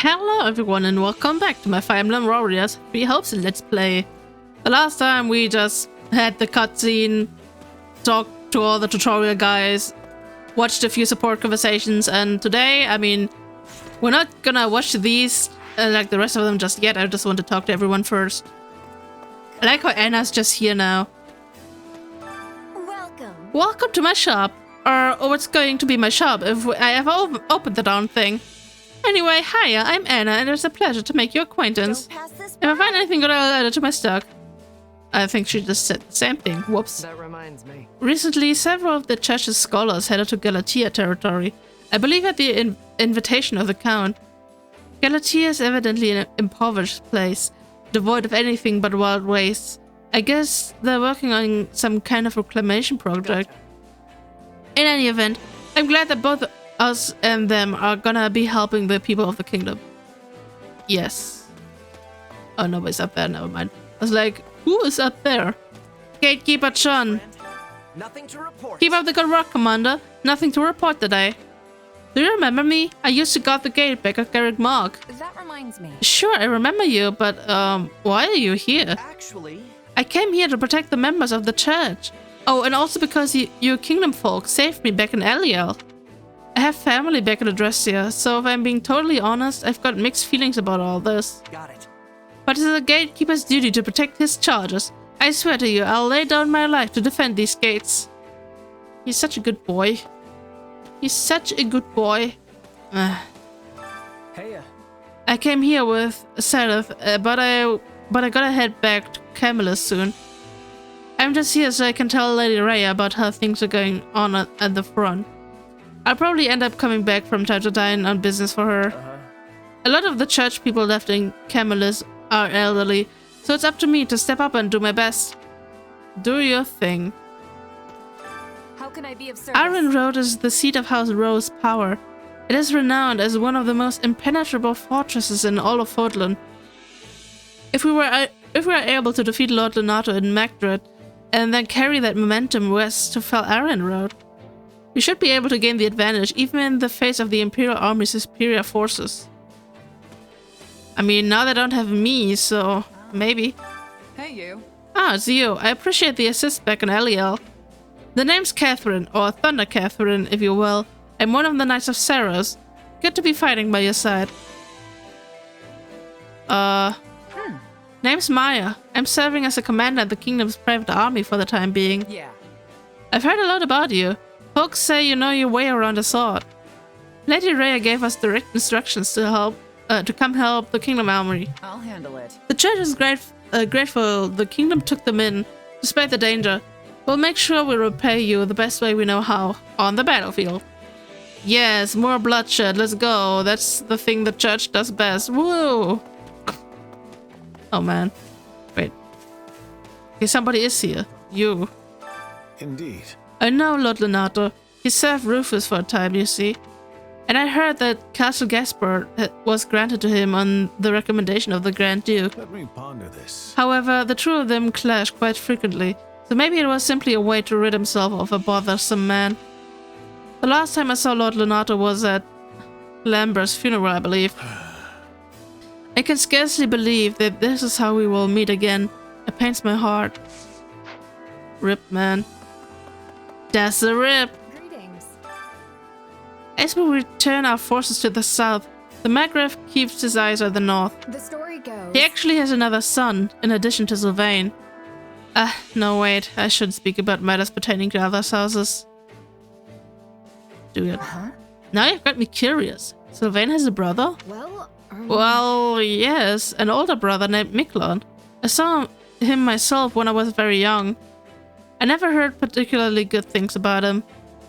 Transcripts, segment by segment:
Hello everyone and welcome back to my Fire Emblem Warriors 3 Hopes and Let's Play. The last time we just had the cutscene, talked to all the tutorial guys, watched a few support conversations, and today, I mean, we're not gonna watch these like the rest of them just yet. I just want to talk to everyone first. I like how Anna's just here now. Welcome to my shop. Or what's going to be my shop if I ever opened the darn thing. Anyway, hiya, I'm Anna, and it's a pleasure to make your acquaintance. If I find anything good, I'll add it to my stock. I think she just said the same thing. Whoops. That reminds me. Recently, several of the church's scholars headed to Galatia territory. I believe at the invitation of the Count. Galatia is evidently an impoverished place, devoid of anything but wild wastes. I guess they're working on some kind of reclamation project. In any event, I'm glad that both us and them are gonna be helping the people of the kingdom. Yes. Oh, nobody's up there, never mind. I was like, who is up there? Gatekeeper John. Nothing to report. Keep up the good work, Commander. Nothing to report today. Do you remember me? I used to guard the gate back at Garrick Mark. That reminds me. Sure, I remember you, but why are you here? Actually, I came here to protect the members of the church. Oh, and also because you kingdom folk saved me back in Eliel. I have family back in Adressia, so if I'm being totally honest, I've got mixed feelings about all this. got it. But it's the gatekeeper's duty to protect his charges. I swear to you, I'll lay down my life to defend these gates. He's such a good boy. He's such a good boy. Hey, I came here with Seraph, but I gotta head back to Camelus soon. I'm just here so I can tell Lady Rhea about how things are going on at the front. I'll probably end up coming back from time to time on business for her. A lot of the church people left in Camelus are elderly, so it's up to me to step up and do my best. Do your thing. How can I be of service? Iron Road is the seat of House Rose's power. It is renowned as one of the most impenetrable fortresses in all of Fódlan. If we were able to defeat Lord Lenato in Magdred, and then carry that momentum west to Fell Iron Road, we should be able to gain the advantage even in the face of the Imperial Army's superior forces. I mean, now they don't have me, so maybe. Hey, you. Ah, it's you. I appreciate the assist back in Eliel. The name's Catherine, or Thunder Catherine, if you will. I'm one of the Knights of Saros. Good to be fighting by your side. Name's Maya. I'm serving as a commander at the kingdom's private army for the time being. Yeah. I've heard a lot about you. Folks say you know your way around a sword. Lady Rhea gave us direct instructions to come help the kingdom armory. I'll handle it. The church is grateful the kingdom took them in, despite the danger. We'll make sure we repay you the best way we know how, on the battlefield. Yes, more bloodshed, let's go. That's the thing the church does best. Woo! Oh man. Wait. Okay, somebody is here. You. Indeed. I know Lord Lenato. He served Rufus for a time, you see. And I heard that Castle Gaspard was granted to him on the recommendation of the Grand Duke. Let me ponder this. However, the two of them clash quite frequently, so maybe it was simply a way to rid himself of a bothersome man. The last time I saw Lord Lenato was at Lambert's funeral, I believe. I can scarcely believe that this is how we will meet again. It pains my heart. Rip, man. That's a rip. Greetings. As we return our forces to the south, the Margrave keeps his eyes on the north. The story goes. He actually has another son, in addition to Sylvain. No wait, I shouldn't speak about matters pertaining to other houses. Do it. Huh? Now you've got me curious. Sylvain has a brother? Well, yes, an older brother named Miklon. I saw him myself when I was very young. I never heard particularly good things about him,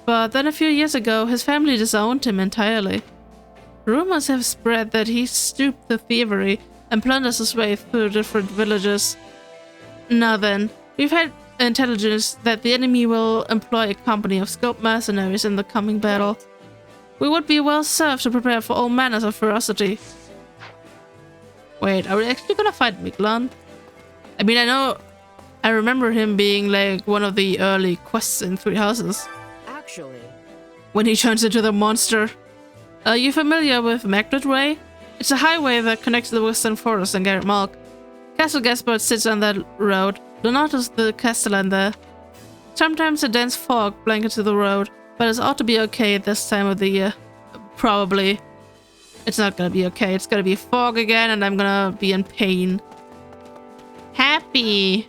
but then a few years ago his family disowned him entirely. Rumors have spread that he stooped to thievery and plunders his way through different villages. Now then, we've had intelligence that the enemy will employ a company of skilled mercenaries in the coming battle. We would be well served to prepare for all manners of ferocity. Wait, are we actually gonna fight Miklon? I mean, I remember him being like one of the early quests in Three Houses. actually. When he turns into the monster. Are you familiar with Magdred Way? It's a highway that connects the Western Forest and Garrett Malk. Castle Gaspard sits on that road. Donatus the Castellan there. Sometimes a dense fog blankets the road, but it ought to be okay at this time of the year. Probably. It's not gonna be okay. It's gonna be fog again, and I'm gonna be in pain. Happy!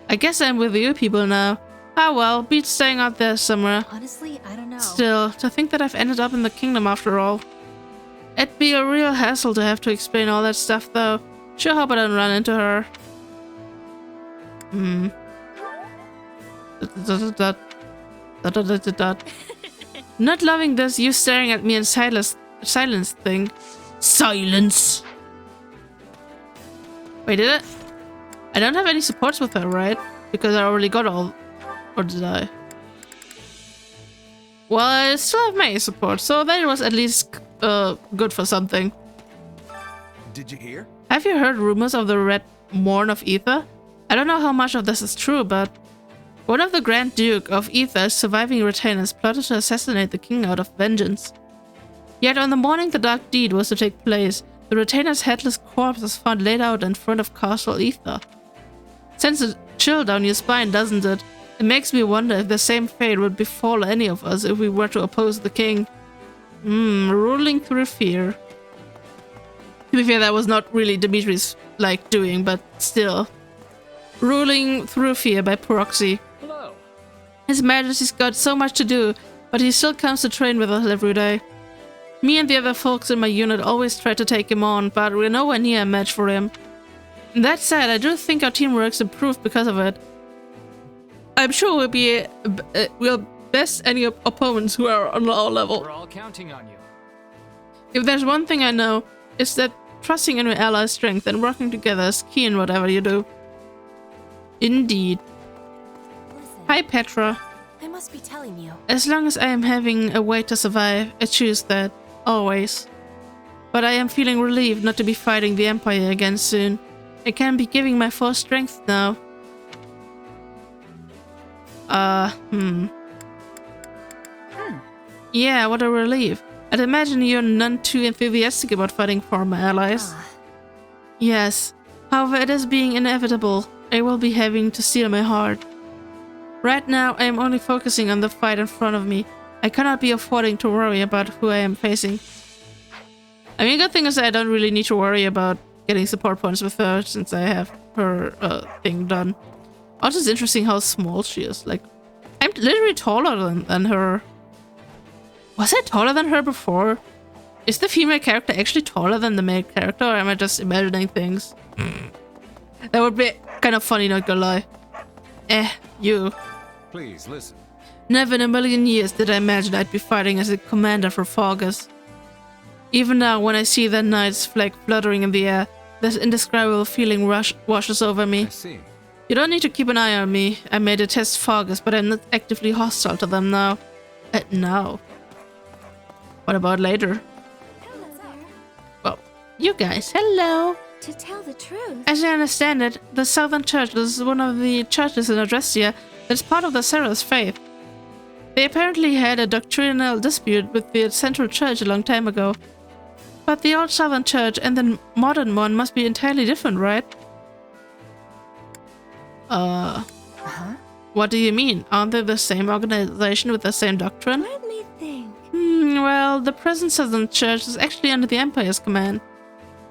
I guess I'm with you people now. Ah well, beats staying out there somewhere. Honestly, I don't know. Still, to think that I've ended up in the kingdom after all. It'd be a real hassle to have to explain all that stuff though. Sure hope I don't run into her. Not loving this you staring at me in silence thing. Silence! Wait, did it? I don't have any supports with her, right? Because I already got all... Or did I? Well, I still have my support, so that was at least good for something. Did you hear? Have you heard rumors of the Red Morn of Ether? I don't know how much of this is true, but one of the Grand Duke of Ether's surviving retainers plotted to assassinate the king out of vengeance. Yet on the morning the dark deed was to take place, the retainer's headless corpse was found laid out in front of Castle Ether. Sends a chill down your spine, doesn't it? It makes me wonder if the same fate would befall any of us if we were to oppose the king. Ruling through fear. To be fair, that was not really Dimitri's doing, but still. Ruling through fear by proxy. Hello. His Majesty's got so much to do, but he still comes to train with us every day. Me and the other folks in my unit always try to take him on, but we're nowhere near a match for him. That said, I do think our teamwork's improved because of it. I'm sure we'll best any opponents who are on our level. We're all counting on you. If there's one thing I know, it's that trusting in your allies' strength and working together is key in whatever you do. Indeed. Listen, Hi, Petra. I must be telling you. As long as I am having a way to survive, I choose that. Always. But I am feeling relieved not to be fighting the Empire again soon. I can be giving my full strength now. Yeah, what a relief. I'd imagine you're none too enthusiastic about fighting for my allies. Yes. However, it is being inevitable. I will be having to steel my heart. Right now, I am only focusing on the fight in front of me. I cannot be affording to worry about who I am facing. I mean, good thing is that I don't really need to worry about getting support points with her since I have her thing done. Also, it's interesting how small she is. I'm literally taller than her. Was I taller than her before? Is the female character actually taller than the male character, or am I just imagining things? That would be kind of funny, not gonna lie. You. Please listen. Never in a million years did I imagine I'd be fighting as a commander for Forgus. Even now, when I see that knight's flag fluttering in the air, this indescribable feeling washes over me. I see. You don't need to keep an eye on me. I may detest Forgus, but I'm not actively hostile to them now. Now. What about later? Well, you guys, hello! To tell the truth, As I understand it, the Southern Church is one of the churches in Adrestia that's part of the Seraph faith. They apparently had a doctrinal dispute with the Central Church a long time ago. But the old Southern Church and the modern one must be entirely different, right? What do you mean? Aren't they the same organization with the same doctrine? let me think. Well, the present Southern Church is actually under the Empire's command.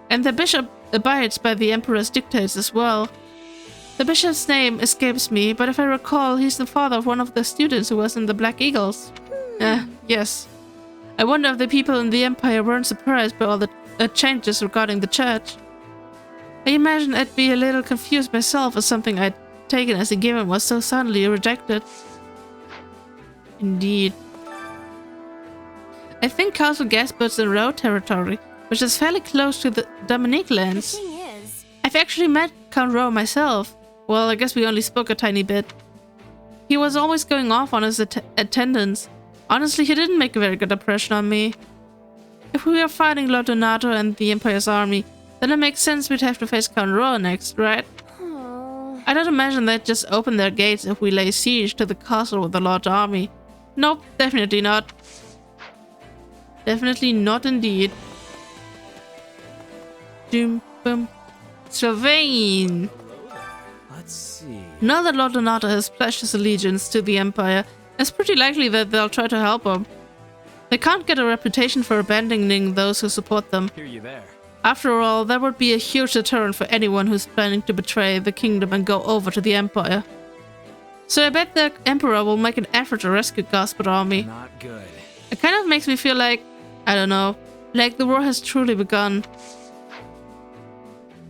And the bishop abides by the Emperor's dictates as well. The bishop's name escapes me, but if I recall, he's the father of one of the students who was in the Black Eagles. Yes. I wonder if the people in the Empire weren't surprised by all the changes regarding the church. I imagine I'd be a little confused myself as something I'd taken as a given was so suddenly rejected. Indeed. I think Castle Gaspard's in Row territory, which is fairly close to the Dominique The lands. thing is, I've actually met Count Rowe myself. Well, I guess we only spoke a tiny bit. He was always going off on his attendance. Honestly, he didn't make a very good impression on me. If we were fighting Lord Donato and the Empire's army, then it makes sense we'd have to face Count Rowe next, right? oh, I don't imagine they'd just open their gates if we lay siege to the castle with a large army. Nope, definitely not. Definitely not indeed. Doom, boom. Sylvain! Let's see. Now that Lord Donato has pledged his allegiance to the Empire, it's pretty likely that they'll try to help him. They can't get a reputation for abandoning those who support them. Hear you there. After all, that would be a huge deterrent for anyone who's planning to betray the kingdom and go over to the Empire. So I bet the Emperor will make an effort to rescue Gaspard army. Not good. It kind of makes me feel like, I don't know, like the war has truly begun.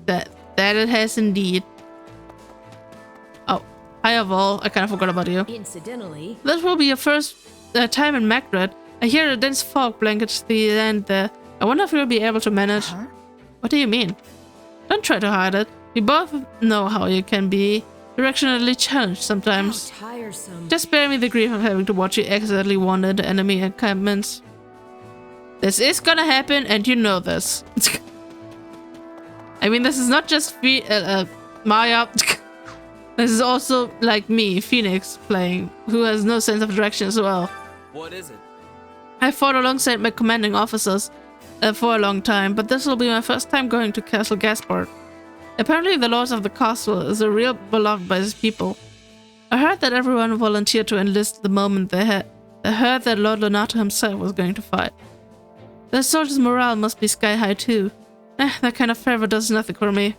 That it has indeed. Oh, hi Vol, I kind of forgot about you. Incidentally, This will be your first time in Magdred. I hear a dense fog blankets the land there. I wonder if you'll be able to manage. huh? What do you mean? Don't try to hide it. We both know how you can be directionally challenged sometimes. How tiresome. Just spare me the grief of having to watch you accidentally wander into enemy encampments. This is gonna happen, and you know this. I mean, this is not just Maya. This is also like me, Phoenix, playing, who has no sense of direction as well. What is it? I fought alongside my commanding officers for a long time, but this will be my first time going to Castle Gaspard. Apparently the lord of the castle is a real beloved by his people. I heard that everyone volunteered to enlist the moment they heard that Lord Donato himself was going to fight. The soldiers' morale must be sky high too. That kind of fervor does nothing for me.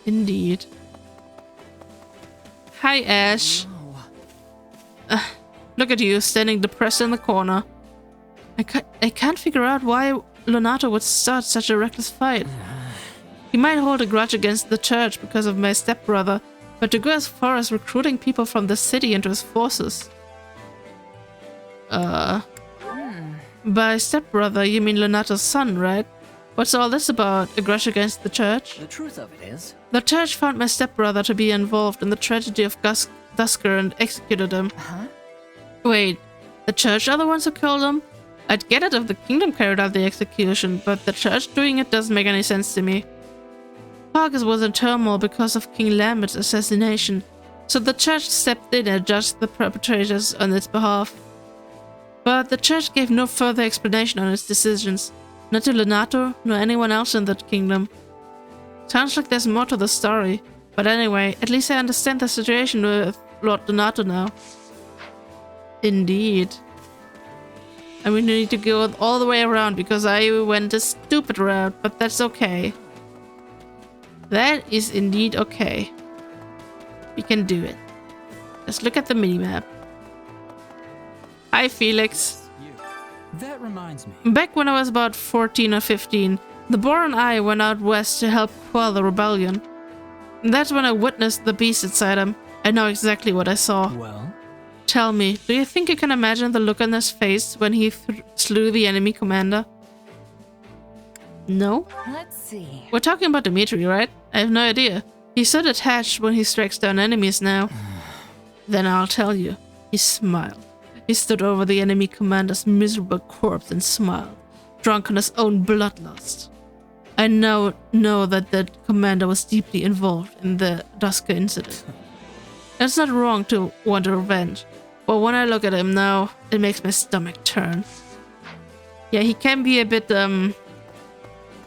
Indeed. Hi Ash. Oh. Look at you, standing depressed in the corner. I can't figure out why Donato would start such a reckless fight. He might hold a grudge against the church because of my stepbrother, but to go as far as recruiting people from the city into his forces. By stepbrother, you mean Donato's son, right? What's all this about? A grudge against the church? The truth of it is, The church found my stepbrother to be involved in the tragedy of Dusker and executed him. huh? Wait, the church are the ones who killed him? I'd get it if the kingdom carried out the execution, but the church doing it doesn't make any sense to me. Argus was in turmoil because of King Lambert's assassination, so the church stepped in and judged the perpetrators on its behalf. But the church gave no further explanation on its decisions, not to Donato nor anyone else in the kingdom. Sounds like there's more to the story, but anyway, at least I understand the situation with Lord Donato now. Indeed. And we need to go all the way around because I went a stupid route, but that's okay. That is indeed okay. We can do it. Let's look at the minimap. Hi Felix. You. That reminds me. Back when I was about 14 or 15, the boar and I went out west to help quell the rebellion. And that's when I witnessed the beast inside him. I know exactly what I saw. Well, Tell me, do you think you can imagine the look on his face when he slew the enemy commander? No? Let's see. We're talking about Dimitri, right? I have no idea. He's so detached when he strikes down enemies now. Then I'll tell you. He smiled. He stood over the enemy commander's miserable corpse and smiled, drunk on his own bloodlust. I now know that the commander was deeply involved in the Dusker incident. It's not wrong to want revenge, but when I look at him now, it makes my stomach turn. Yeah, he can be a bit,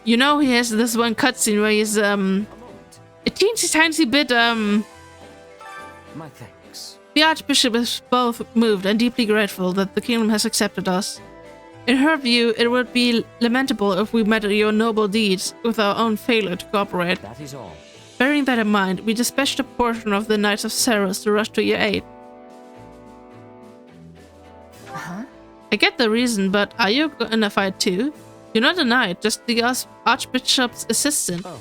you know, he has this one cutscene where he's, a teensy bit, my thanks. The Archbishop is both moved and deeply grateful that the kingdom has accepted us. In her view, it would be lamentable if we met your noble deeds with our own failure to cooperate. That is all. Bearing that in mind, we dispatched a portion of the Knights of Saros to rush to your aid. Huh? I get the reason, but are you in a fight too? You're not a knight, just the Archbishop's assistant. Oh,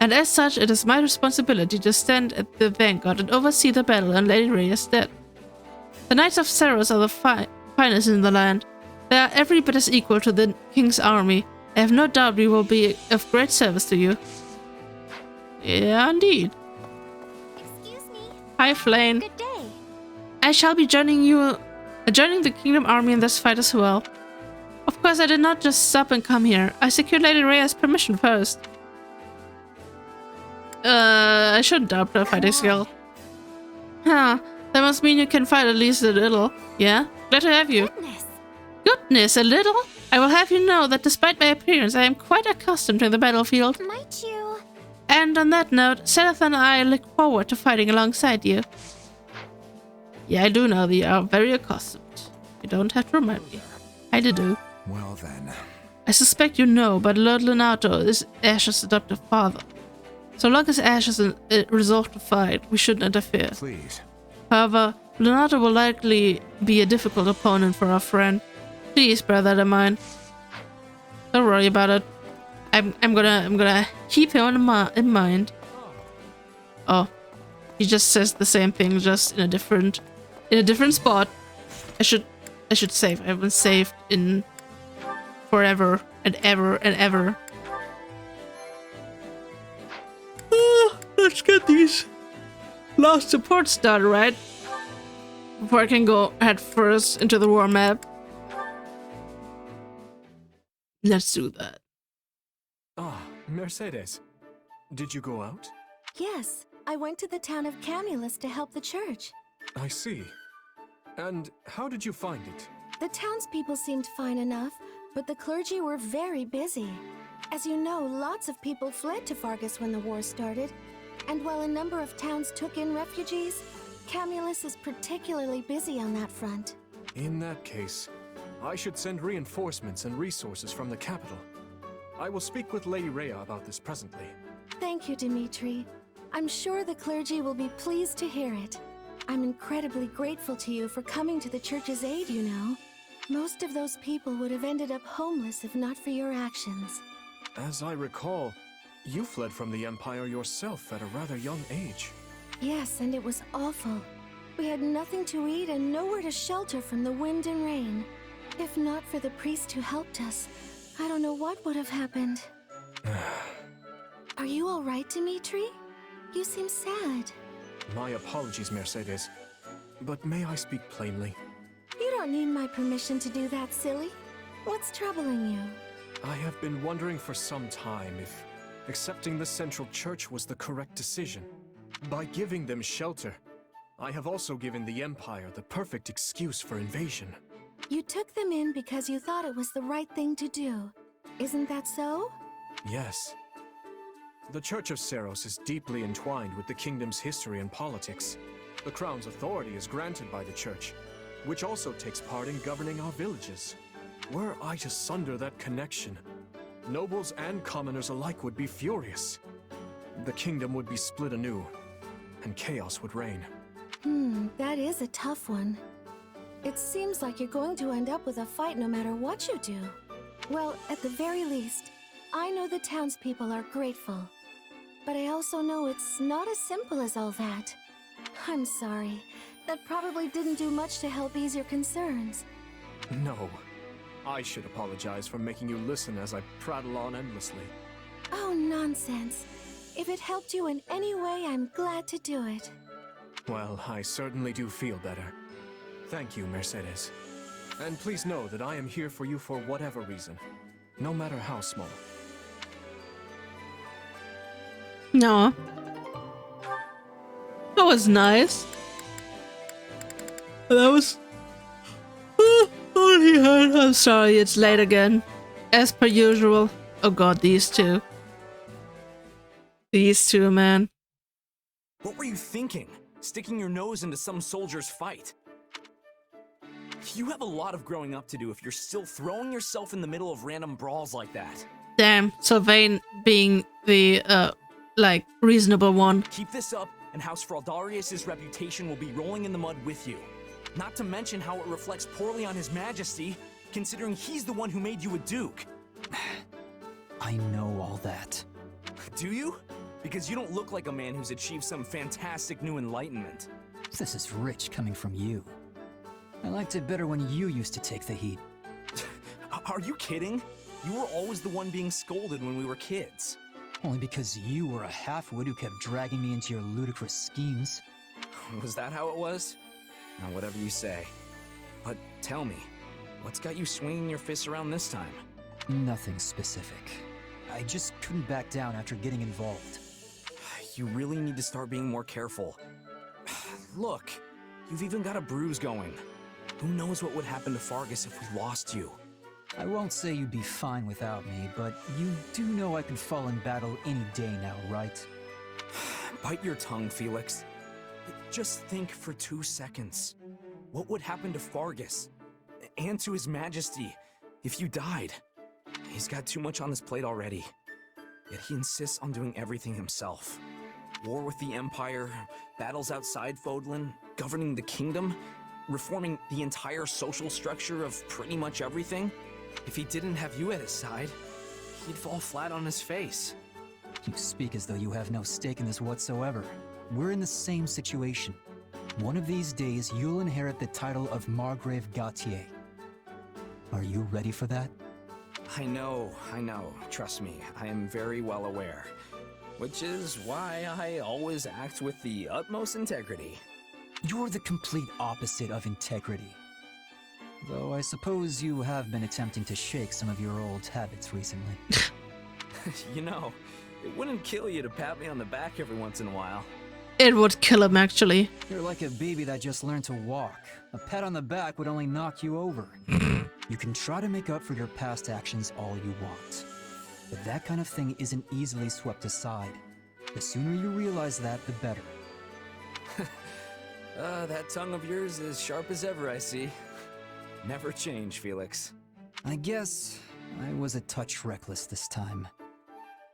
And as such, it is my responsibility to stand at the vanguard and oversee the battle on Lady Rhea's death. The Knights of Saros are the finest in the land. They are every bit as equal to the king's army. I have no doubt we will be of great service to you. Yeah, indeed. Excuse me. Hi, Flane. Good day. I shall be joining the kingdom army in this fight as well. Of course, I did not just stop and come here. I secured Lady Rhea's permission first. I shouldn't doubt her fighting skill. Huh, that must mean you can fight at least a little. Yeah? Glad to have you. Goodness. Goodness, a little? I will have you know that despite my appearance, I am quite accustomed to the battlefield. Might you? And on that note, Seth and I look forward to fighting alongside you. Yeah, I do know that you are very accustomed. You don't have to remind me. I do. Well then. I suspect you know, but Lord Leonardo is Ash's adoptive father. So long as Ash is resolved to fight, we shouldn't interfere. Please. However, Leonardo will likely be a difficult opponent for our friend. Please bear that in mind. Don't worry about it. I'm gonna keep him in mind. Oh, he just says the same thing, just in a different spot. I should save. I haven't saved in forever and ever and ever. Let's get these last supports started, right? Before I can go head first into the war map. Let's do that. Ah, Mercedes. Did you go out? Yes, I went to the town of Camulus to help the church. I see. And how did you find it? The townspeople seemed fine enough, but the clergy were very busy. As you know, lots of people fled to Fargus when the war started, and while a number of towns took in refugees, Camulus is particularly busy on that front. In that case, I should send reinforcements and resources from the capital. I will speak with Lady Rhea about this presently. Thank you, Dimitri. I'm sure the clergy will be pleased to hear it. I'm incredibly grateful to you for coming to the church's aid, you know. Most of those people would have ended up homeless if not for your actions. As I recall, you fled from the Empire yourself at a rather young age. Yes, and it was awful. We had nothing to eat and nowhere to shelter from the wind and rain. If not for the priest who helped us, I don't know what would have happened. Are you all right, Dimitri? You seem sad. My apologies, Mercedes. But may I speak plainly? You don't need my permission to do that, silly. What's troubling you? I have been wondering for some time if accepting the Central Church was the correct decision. By giving them shelter, I have also given the Empire the perfect excuse for invasion. You took them in because you thought it was the right thing to do. Isn't that so? Yes. The Church of Seros is deeply entwined with the kingdom's history and politics. The Crown's authority is granted by the Church, which also takes part in governing our villages. Were I to sunder that connection, nobles and commoners alike would be furious. The kingdom would be split anew, and chaos would reign. That is a tough one. It seems like you're going to end up with a fight no matter what you do. Well, at the very least, I know the townspeople are grateful. But I also know it's not as simple as all that. I'm sorry. That probably didn't do much to help ease your concerns. No. I should apologize for making you listen as I prattle on endlessly. Oh, nonsense. If it helped you in any way, I'm glad to do it. Well, I certainly do feel better. Thank you, Mercedes. And please know that I am here for you for whatever reason, no matter how small. No. That was nice. That was... all he had. I'm sorry, it's late again. As per usual. Oh god, these two. These two, man. What were you thinking? Sticking your nose into some soldier's fight? You have a lot of growing up to do if you're still throwing yourself in the middle of random brawls like that. Damn, Sylvain being the, like, reasonable one. Keep this up, and House Fraldarius' reputation will be rolling in the mud with you. Not to mention how it reflects poorly on His Majesty, considering he's the one who made you a duke. I know all that. Do you? Because you don't look like a man who's achieved some fantastic new enlightenment. This is rich coming from you. I liked it better when you used to take the heat. Are you kidding? You were always the one being scolded when we were kids. Only because you were a half-wit who kept dragging me into your ludicrous schemes. Was that how it was? Now, whatever you say. But tell me, what's got you swinging your fists around this time? Nothing specific. I just couldn't back down after getting involved. You really need to start being more careful. Look, you've even got a bruise going. Who knows what would happen to Fargus if we lost you? I won't say you'd be fine without me, but you do know I could fall in battle any day now, right? Bite your tongue, Felix. Just think for 2 seconds. What would happen to Fargus? And to His Majesty if you died? He's got too much on his plate already. Yet he insists on doing everything himself. War with the Empire, battles outside Fódlan, governing the kingdom, reforming the entire social structure of pretty much everything. If he didn't have you at his side, he'd fall flat on his face. You speak as though you have no stake in this whatsoever. We're in the same situation. One of these days, you'll inherit the title of Margrave Gautier. Are you ready for that? I know. Trust me, I am very well aware. Which is why I always act with the utmost integrity. You're the complete opposite of integrity. Though I suppose you have been attempting to shake some of your old habits recently. You know, it wouldn't kill you to pat me on the back every once in a while. It would kill him, actually. You're like a baby that just learned to walk. A pat on the back would only knock you over. You can try to make up for your past actions all you want. But that kind of thing isn't easily swept aside. The sooner you realize that, the better. That tongue of yours is sharp as ever, I see. Never change, Felix. I guess I was a touch reckless this time.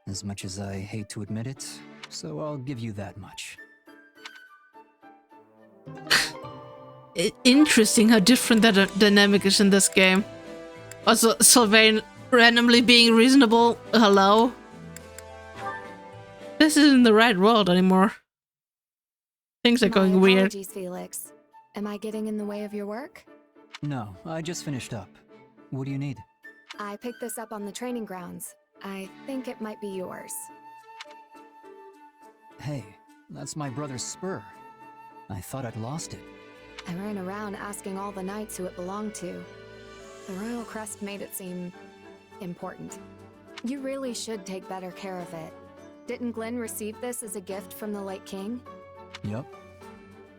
As much as I hate to admit it, so I'll give you that much. Interesting how different that dynamic is in this game. Also, Sylvain randomly being reasonable. Hello? This isn't the right world anymore. Things are going weird. Apologies, Felix. Am I getting in the way of your work? No, I just finished up. What do you need? I picked this up on the training grounds. I think it might be yours. Hey, that's my brother's spur. I thought I'd lost it. I ran around asking all the knights who it belonged to. The royal crest made it seem important. You really should take better care of it. Didn't Glenn receive this as a gift from the late king? Yup.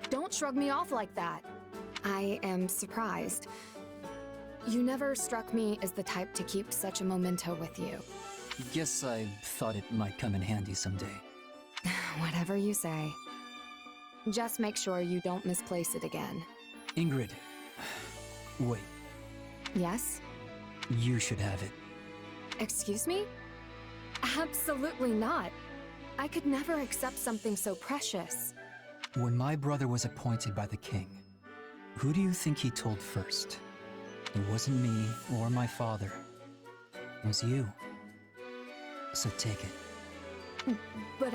Don't shrug me off like that. I am surprised. You never struck me as the type to keep such a memento with you. Guess I thought it might come in handy someday. Whatever you say. Just make sure you don't misplace it again. Ingrid. Wait, Yes? you should have it. Excuse me? Absolutely not. I could never accept something so precious. When my brother was appointed by the king, who do you think he told first? It wasn't me or my father. It was you. So take it. But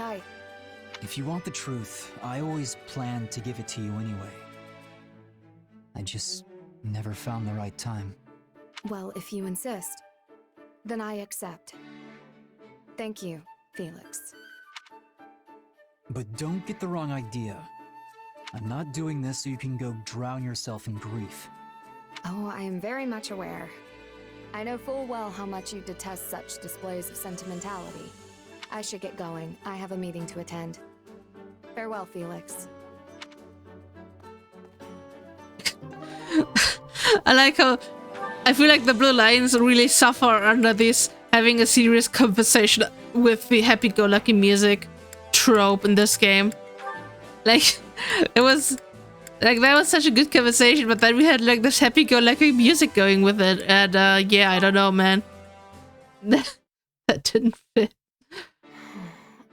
If you want the truth, I always planned to give it to you anyway. I just never found the right time. well, if you insist, then I accept. Thank you, Felix. But don't get the wrong idea. I'm not doing this so you can go drown yourself in grief. Oh, I am very much aware. I know full well how much you detest such displays of sentimentality. I should get going. I have a meeting to attend. Farewell, Felix. I like how I feel like the Blue Lions really suffer under this having a serious conversation with the happy-go-lucky music trope in this game. Like, it was like that was such a good conversation, but then we had like this happy-go-lucky music going with it, and yeah, I don't know, man. That didn't fit.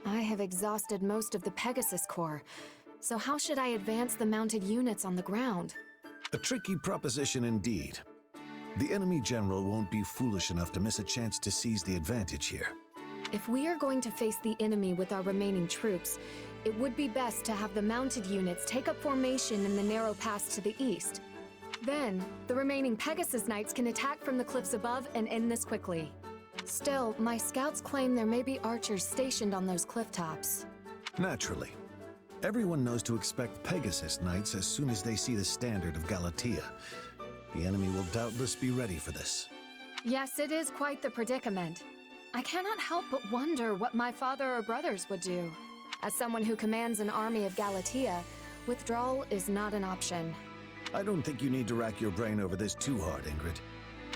I have exhausted most of the Pegasus Corps, so how should I advance the mounted units on the ground? A tricky proposition indeed. The enemy general won't be foolish enough to miss a chance to seize the advantage here. If we are going to face the enemy with our remaining troops, it would be best to have the mounted units take up formation in the narrow pass to the east. Then, the remaining Pegasus Knights can attack from the cliffs above and end this quickly. Still, my scouts claim there may be archers stationed on those cliff tops. Naturally. Everyone knows to expect Pegasus Knights as soon as they see the standard of Galatea. The enemy will doubtless be ready for this. Yes, it is quite the predicament. I cannot help but wonder what my father or brothers would do. As someone who commands an army of Galatea, withdrawal is not an option. I don't think you need to rack your brain over this too hard, Ingrid.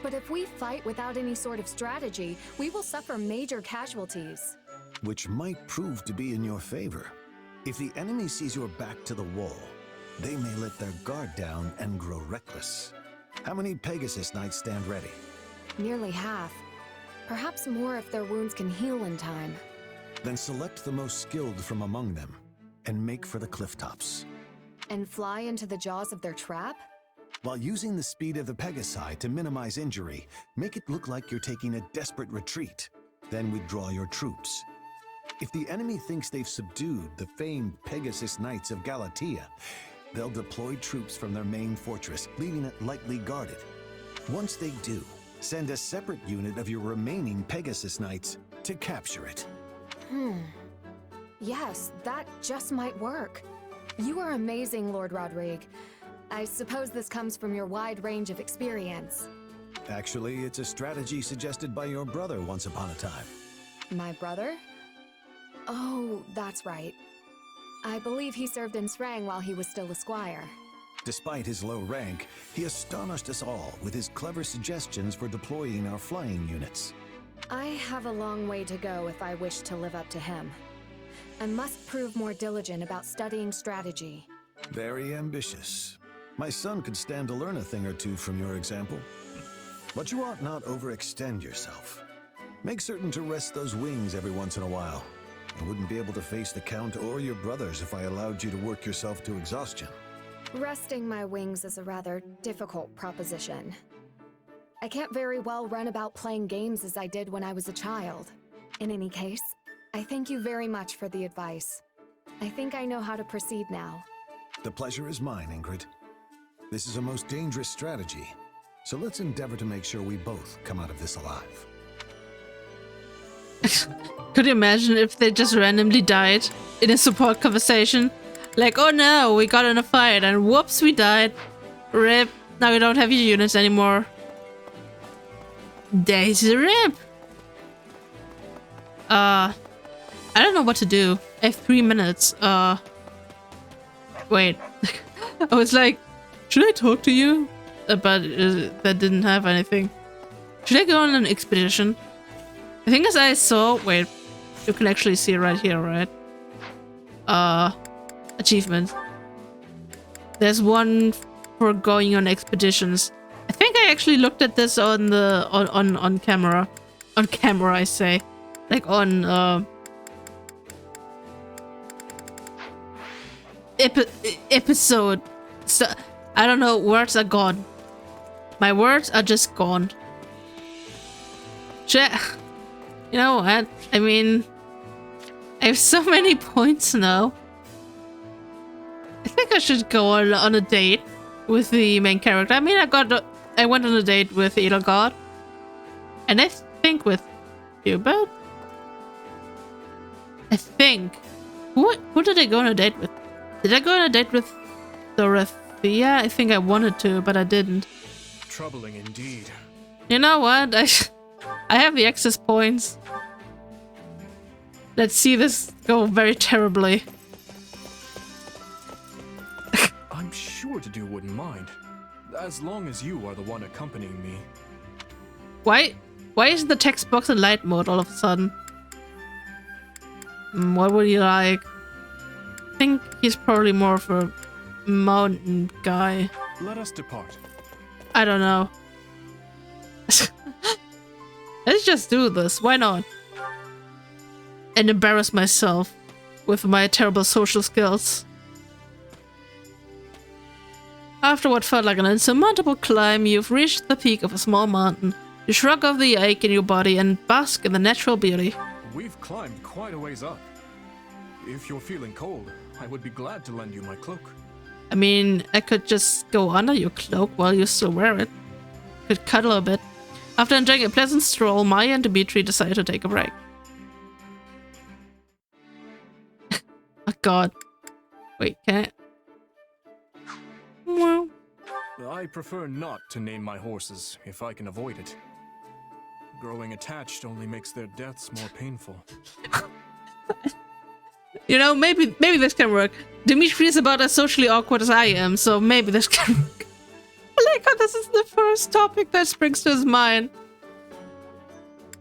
But if we fight without any sort of strategy, we will suffer major casualties. Which might prove to be in your favor. If the enemy sees your back to the wall, they may let their guard down and grow reckless. How many Pegasus Knights stand ready? Nearly half. Perhaps more if their wounds can heal in time. Then select the most skilled from among them, and make for the cliff tops. And fly into the jaws of their trap? While using the speed of the Pegasi to minimize injury, make it look like you're taking a desperate retreat. Then withdraw your troops. If the enemy thinks they've subdued the famed Pegasus Knights of Galatea, they'll deploy troops from their main fortress, leaving it lightly guarded. Once they do, send a separate unit of your remaining Pegasus Knights to capture it. Yes, that just might work. You are amazing, Lord Rodrigue. I suppose this comes from your wide range of experience. Actually, it's a strategy suggested by your brother once upon a time. My brother? Oh, that's right. I believe he served in Srang while he was still a squire. Despite his low rank, he astonished us all with his clever suggestions for deploying our flying units. I have a long way to go if I wish to live up to him. I must prove more diligent about studying strategy. Very ambitious. My son could stand to learn a thing or two from your example. But you ought not overextend yourself. Make certain to rest those wings every once in a while. I wouldn't be able to face the Count or your brothers if I allowed you to work yourself to exhaustion. Resting my wings is a rather difficult proposition. I can't very well run about playing games as I did when I was a child. In any case, I thank you very much for the advice. I think I know how to proceed now. The pleasure is mine, Ingrid. This is a most dangerous strategy, so let's endeavor to make sure we both come out of this alive. Could you imagine if they just randomly died in a support conversation? Like, oh no, we got in a fight and whoops, we died. RIP. Now we don't have your units anymore. Daisy RIP. I don't know what to do. I have 3 minutes. Wait. I was like, should I talk to you? But that didn't have anything. Should I go on an expedition? I think as I saw... Wait. You can actually see it right here, right? Achievement. There's one for going on expeditions. I think I actually looked at this on the... on camera. On camera, I say. Like on... episode... So, I don't know, words are gone. My words are just gone. You know what? I mean, I have so many points now. I think I should go on a date with the main character. I mean, I went on a date with Edelgard. And I think with Hubert. I think. Who did I go on a date with? Did I go on a date with Dorothea? I think I wanted to, but I didn't. Troubling indeed. You know what? I have the access points. Let's see this go very terribly. I'm sure the dude wouldn't mind. As long as you are the one accompanying me. Why is the text box in light mode all of a sudden? What would you like? I think he's probably more of a mountain guy. Let us depart. I don't know. Let's just do this. Why not? And embarrass myself with my terrible social skills. After what felt like an insurmountable climb, you've reached the peak of a small mountain. You shrug off the ache in your body and bask in the natural beauty. We've climbed quite a ways up. If you're feeling cold, I would be glad to lend you my cloak. I mean, I could just go under your cloak while you still wear it. Could cuddle a bit. After enjoying a pleasant stroll, Maya and Dimitri decided to take a break. Oh god. Wait, can I... Well... I prefer not to name my horses if I can avoid it. Growing attached only makes their deaths more painful. You know, maybe this can work. Dimitri is about as socially awkward as I am, so maybe this can work. like how this is the first topic that springs to his mind.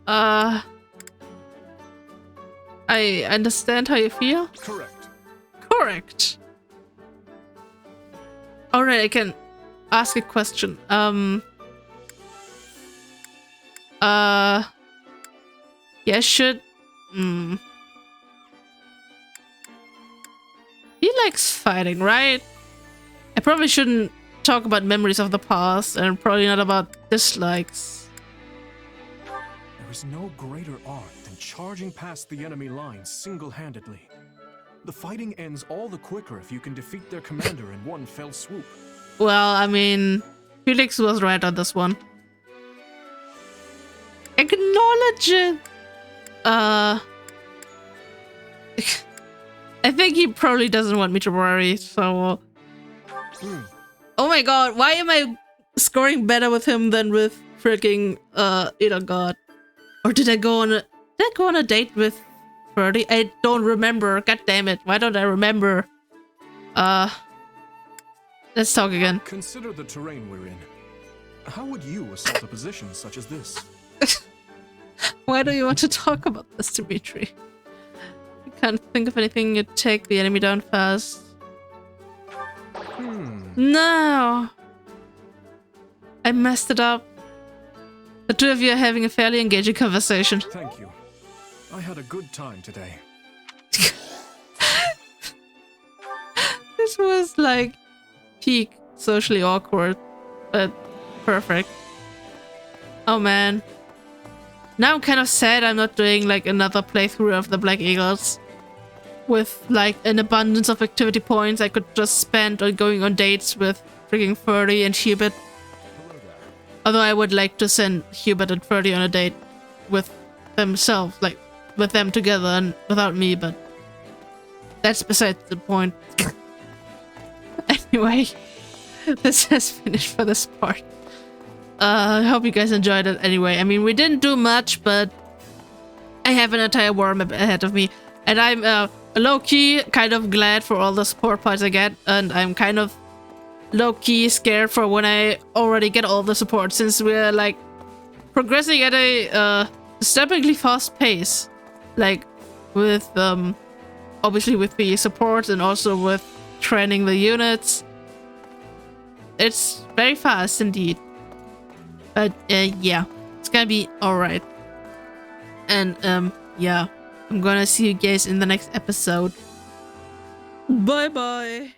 I understand how you feel. Correct. Correct. Alright, I can ask a question. Yeah, should... He likes fighting, right? I probably shouldn't talk about memories of the past, and probably not about dislikes. There is no greater art than charging past the enemy lines single-handedly. The fighting ends all the quicker if you can defeat their commander in one fell swoop. Well, I mean, Felix was right on this one. Acknowledge it! I think he probably doesn't want me to worry, so... Oh my god, why am I scoring better with him than with freaking, God? Or did I go on a date with 30? I don't remember, god damn it, why don't I remember? Let's talk again. Consider the terrain we're in. How would you assault a position such as this? Why do you want to talk about this, Dimitri? You can't think of anything you'd take the enemy down fast. No! I messed it up. The two of you are having a fairly engaging conversation. Thank you. I had a good time today. This was like peak socially awkward, but perfect. Oh man. Now I'm kind of sad I'm not doing like another playthrough of the Black Eagles with like an abundance of activity points I could just spend on going on dates with freaking 30 and Hubert. Although I would like to send Hubert and 30 on a date with themselves, like with them together and without me, but that's besides the point. Anyway, this has finished for this part. I hope you guys enjoyed it anyway. I mean, we didn't do much, but I have an entire war map ahead of me. And I'm low-key kind of glad for all the support points I get. And I'm kind of low-key scared for when I already get all the support, since we're like progressing at a disturbingly fast pace. Like with obviously with the support and also with training the units. It's very fast indeed. But yeah, it's gonna be alright. And yeah, I'm gonna see you guys in the next episode. Bye bye.